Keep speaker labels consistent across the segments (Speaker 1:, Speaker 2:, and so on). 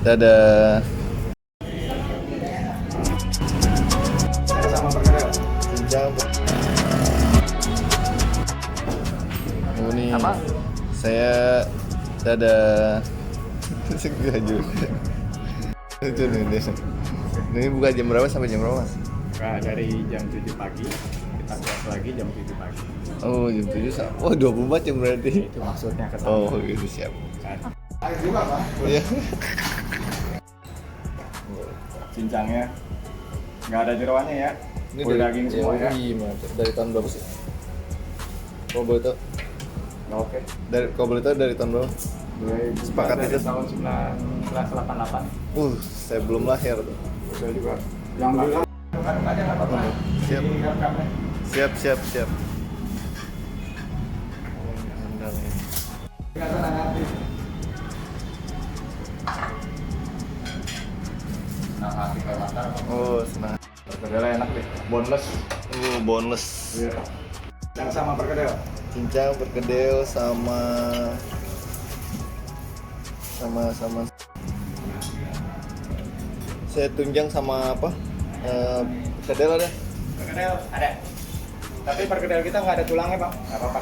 Speaker 1: Dadah.
Speaker 2: Sama perkedel.
Speaker 1: Cincang. Oh nih.
Speaker 2: Apa?
Speaker 1: Saya dadah. Segera juga. Itu nih dia. Ini buka jam berapa sampai jam berapa, Mas?
Speaker 2: Nah, dari jam 7 pagi kita close lagi jam 7 pagi.
Speaker 1: Oh, jam 7 sampai. Oh, 24 jam berarti.
Speaker 2: Itu maksudnya ke sana.
Speaker 1: Oh, gitu siap.
Speaker 2: Air juga, Pak.
Speaker 1: Iya.
Speaker 2: Cincangnya nggak ada jeroannya ya. Full daging semua ya.
Speaker 1: Mantap. Dari tahun berapa sih? Kalau boleh tahu?
Speaker 2: Oke.
Speaker 1: Kalau boleh tahu dari tahun berapa? Sepakat
Speaker 2: dari
Speaker 1: itu.
Speaker 2: tahun 1988.
Speaker 1: Saya belum lahir tuh.
Speaker 2: Saya juga. Yang beli kan aja nggak apa-apa.
Speaker 1: Siap.
Speaker 2: Direkamnya.
Speaker 1: Siap.
Speaker 2: Nggak tenang hati. Senang hati kayak makan.
Speaker 1: Oh, senang.
Speaker 2: Perkedelnya enak deh. Boneless.
Speaker 1: Boneless.
Speaker 2: Iya. Yang sama perkedel.
Speaker 1: Cincang, perkedel, sama saya tunjang sama apa? Perkedel ada.
Speaker 2: Perkedel ada. Tapi perkedel kita nggak ada tulangnya, Bang. Nggak apa-apa.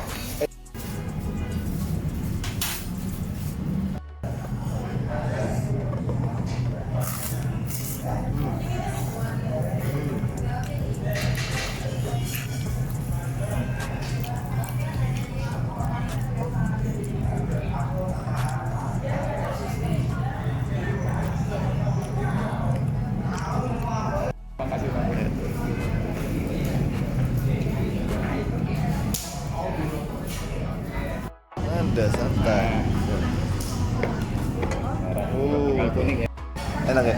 Speaker 2: Makasih, Bang.
Speaker 1: Ada santai.
Speaker 2: Tinggal kuning ya.
Speaker 1: Enak ya?